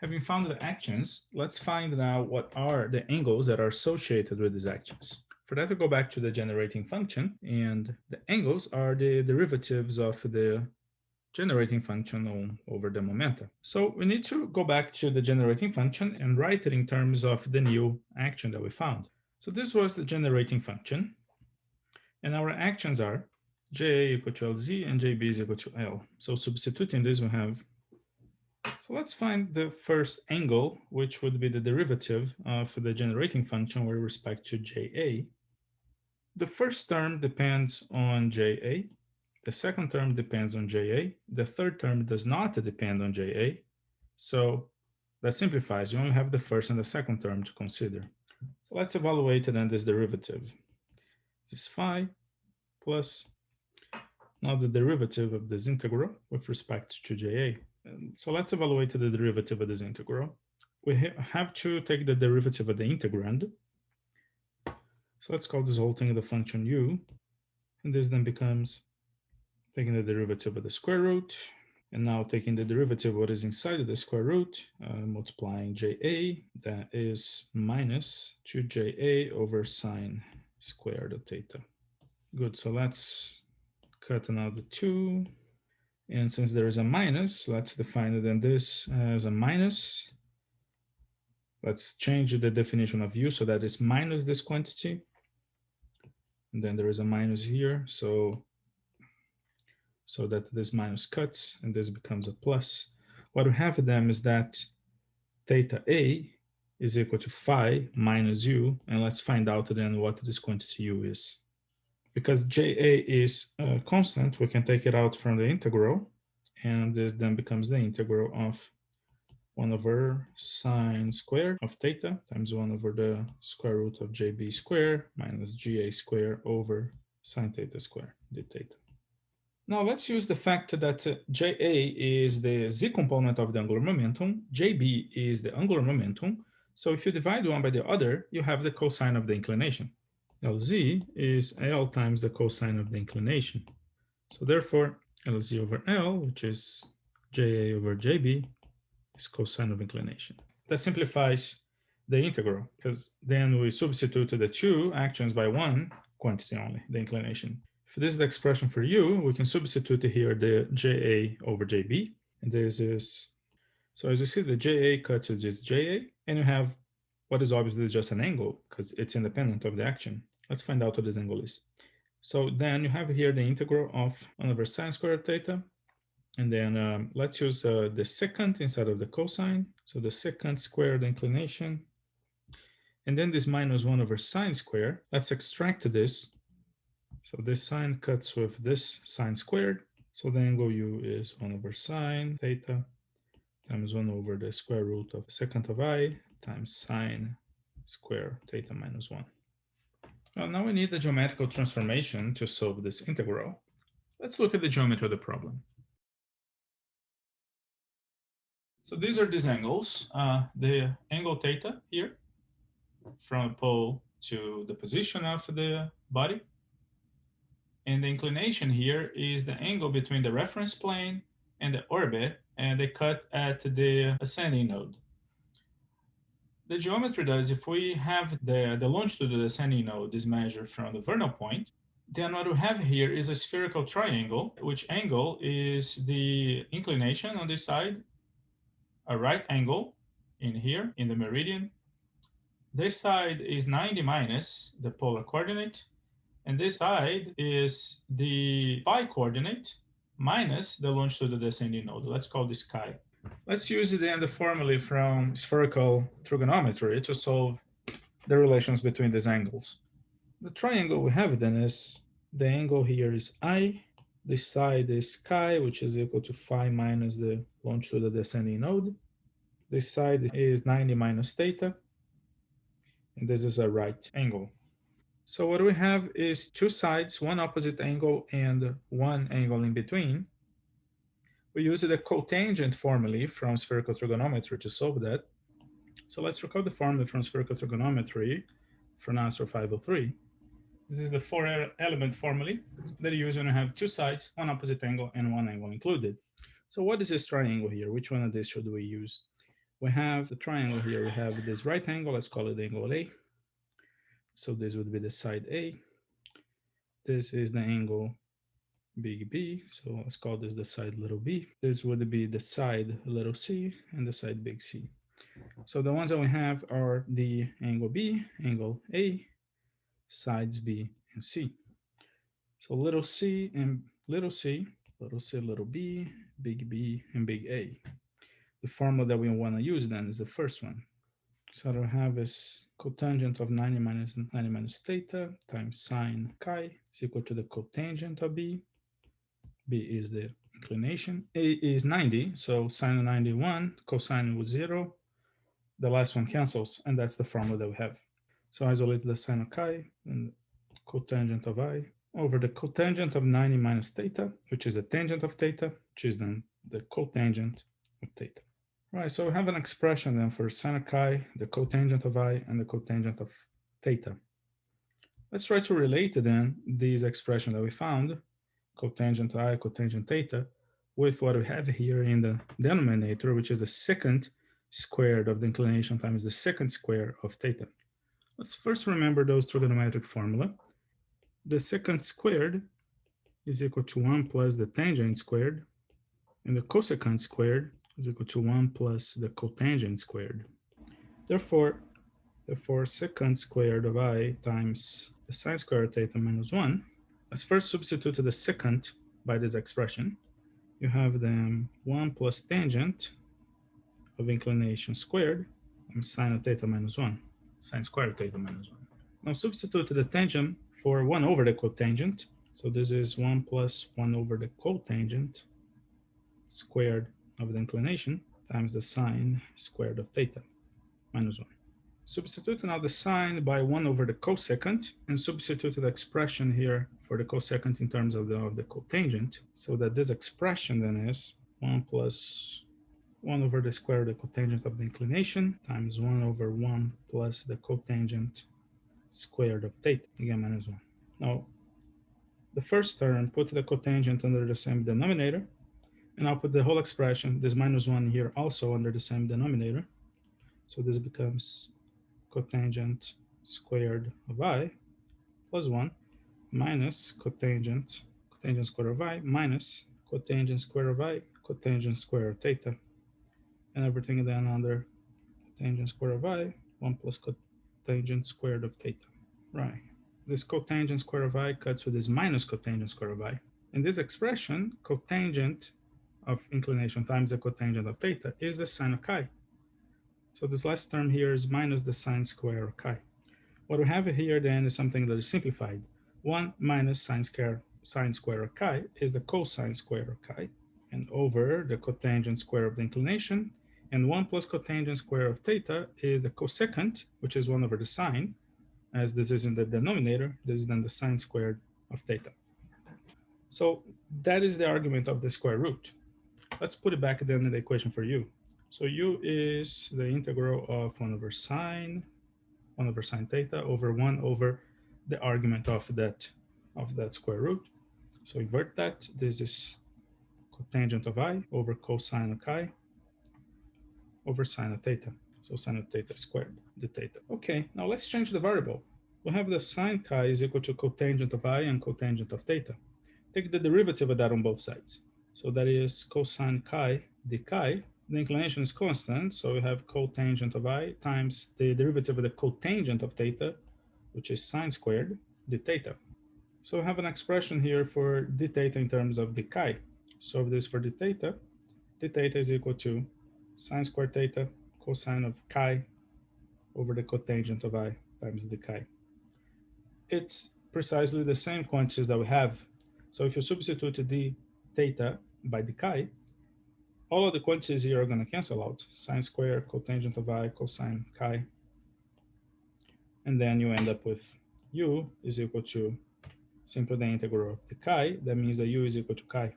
Having found the actions, let's find out what are the angles that are associated with these actions. For that, we go back to the generating function, and the angles are the derivatives of the generating function over the momenta. So we need to go back to the generating function and write it in terms of the new action that we found. So this was the generating function, and our actions are JA equal to LZ and JB is equal to L. So substituting this, we have, so let's find the first angle, which would be the derivative of the generating function with respect to JA. The first term depends on JA. The second term depends on JA. The third term does not depend on JA. So that simplifies. You only have the first and the second term to consider. So let's evaluate then this derivative. This is phi plus now the derivative of this integral with respect to JA. So let's evaluate the derivative of this integral. We have to take the derivative of the integrand. So let's call this whole thing the function u. And this then becomes taking the derivative of the square root, and now taking the derivative of what is inside of the square root, multiplying JA, that is minus 2JA over sine squared of theta. Good, so let's cut out the 2. And since there is a minus, let's define it in this as a minus. Let's change the definition of u so that it's minus this quantity. And then there is a minus here, so that this minus cuts and this becomes a plus. What we have with them is that theta A is equal to phi minus u, and let's find out then what this quantity u is. Because JA is constant, we can take it out from the integral, and this then becomes the integral of 1 over sine squared of theta times 1 over the square root of JB squared minus GA squared over sine theta squared d theta. Now let's use the fact that JA is the z component of the angular momentum, JB is the angular momentum. So if you divide one by the other, you have the cosine of the inclination. LZ is L times the cosine of the inclination. So therefore, LZ over L, which is JA over JB, is cosine of inclination. That simplifies the integral, because then we substitute the two actions by one quantity only, the inclination. If this is the expression for u, we can substitute here the JA over JB. And this is, so as you see, the JA cuts to just JA, and you have what is obviously just an angle, because it's independent of the action. Let's find out what this angle is. So then you have here the integral of 1 over sine squared theta. And then let's use the secant instead of the cosine. So the secant squared inclination. And then this minus 1 over sine squared. Let's extract this. So this sine cuts with this sine squared. So the angle u is 1 over sine theta times 1 over the square root of secant of I times sine square theta minus 1. Well, now we need the geometrical transformation to solve this integral. Let's look at the geometry of the problem. So these are these angles. The angle theta here, from a pole to the position of the body. And the inclination here is the angle between the reference plane and the orbit, and they cut at the ascending node. The geometry does, if we have the longitude of the ascending node is measured from the vernal point, then what we have here is a spherical triangle, which angle is the inclination on this side, a right angle in here in the meridian. This side is 90 minus the polar coordinate, and this side is the phi coordinate minus the longitude of the ascending node. Let's call this chi. Let's use then the formula from spherical trigonometry to solve the relations between these angles. The triangle we have then is, the angle here is I, this side is chi, which is equal to phi minus the longitude of the ascending node. This side is 90 minus theta, and this is a right angle. So what we have is two sides, one opposite angle and one angle in between. We use the cotangent formula from spherical trigonometry to solve that. So let's recall the formula from spherical trigonometry for answer 503. This is the Fourier Element formula that you use when you have two sides, one opposite angle and one angle included. So what is this triangle here? Which one of these should we use? We have the triangle here. We have this right angle. Let's call it angle A. So this would be the side A. This is the angle big B. So let's call this the side little b. This would be the side little c and the side big C. So the ones that we have are the angle B, angle A, sides B and C. So little c and little c, little c, little b, and big A. The formula that we want to use then is the first one. So what I have is cotangent of 90 minus theta times sine chi is equal to the cotangent of B. B is the inclination. A is 90, so sine of 91, cosine was 0. The last one cancels, and that's the formula that we have. So isolate the sine of chi and cotangent of I over the cotangent of 90 minus theta, which is the tangent of theta, which is then the cotangent of theta. Right, so we have an expression then for sine of chi, the cotangent of I, and the cotangent of theta. Let's try to relate then these expressions that we found, cotangent I, cotangent theta, with what we have here in the denominator, which is the secant squared of the inclination times the secant square of theta. Let's first remember those trigonometric formula. The secant squared is equal to 1 plus the tangent squared, and the cosecant squared is equal to 1 plus the cotangent squared. Therefore, secant squared of I times the sine squared of theta minus 1. Let's first substitute the secant by this expression. You have then 1 plus tangent of inclination squared times sine of theta minus 1, sine squared of theta minus 1. Now substitute the tangent for 1 over the cotangent. So this is 1 plus 1 over the cotangent squared of the inclination times the sine squared of theta minus 1. Substitute now the sine by 1 over the cosecant, and substitute the expression here for the cosecant in terms of the cotangent, so that this expression then is 1 plus 1 over the square of the cotangent of the inclination times 1 over 1 plus the cotangent squared of theta, again minus 1. Now, the first term, put the cotangent under the same denominator, and I'll put the whole expression, this minus 1 here, also under the same denominator. So this becomes cotangent squared of I plus 1 minus cotangent square of I minus cotangent square of I, cotangent square of theta. And everything then under cotangent square of I, 1 plus cotangent squared of theta. Right. This cotangent square of I cuts with this minus cotangent square of I. In this expression, cotangent of inclination times the cotangent of theta is the sine of chi. So this last term here is minus the sine square of chi. What we have here then is something that is simplified. 1 minus sine square of chi is the cosine square of chi, and over the cotangent square of the inclination, and 1 plus cotangent square of theta is the cosecant, which is 1 over the sine. As this is in the denominator, this is then the sine squared of theta. So that is the argument of the square root. Let's put it back then in the equation for u. So u is the integral of 1 over sine theta over 1 over the argument of that square root. So invert that. This is cotangent of I over cosine of chi over sine of theta. So sine of theta squared, the theta. Okay, now let's change the variable. We have the sine chi is equal to cotangent of I and cotangent of theta. Take the derivative of that on both sides. So that is cosine chi d chi. The inclination is constant, so we have cotangent of I times the derivative of the cotangent of theta, which is sine squared d theta. So we have an expression here for d theta in terms of d chi. Solve this for d theta. D theta is equal to sine squared theta cosine of chi over the cotangent of I times d chi. It's precisely the same quantities that we have. So if you substitute d theta by d chi, all of the quantities here are going to cancel out. Sine squared, cotangent of I, cosine chi. And then you end up with u is equal to simply the integral of the chi. That means that u is equal to chi.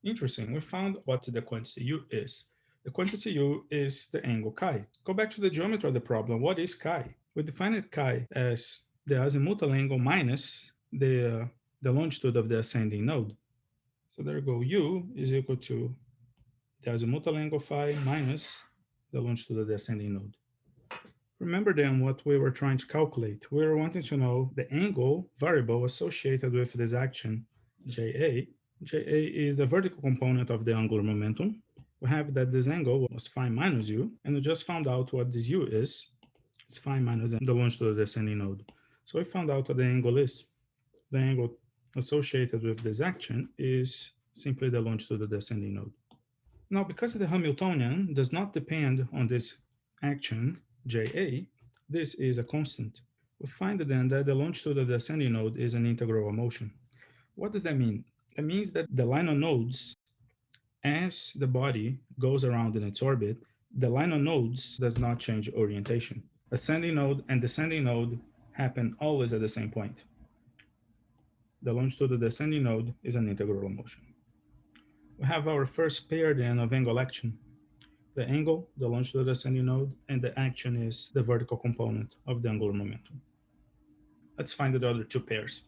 Interesting. We found what the quantity u is. The quantity u is the angle chi. Go back to the geometry of the problem. What is chi? We defined chi as the azimuthal angle minus the longitude of the ascending node. So there you go. U is equal to the azimuthal angle phi minus the longitude of the ascending node. Remember then what we were trying to calculate. We were wanting to know the angle variable associated with this action, JA. JA is the vertical component of the angular momentum. We have that this angle was phi minus u, and we just found out what this u is. It's phi minus the longitude of the ascending node. So we found out what the angle is. The angle associated with this action is simply the longitude of the ascending node. Now, because the Hamiltonian does not depend on this action, JA, this is a constant. We find then that the longitude of the ascending node is an integral of motion. What does that mean? That means that the line of nodes, as the body goes around in its orbit, the line of nodes does not change orientation. Ascending node and descending node happen always at the same point. The longitude of the ascending node is an integral of motion. We have our first pair then of angle action. The angle, the longitude of the ascending node, and the action is the vertical component of the angular momentum. Let's find the other two pairs.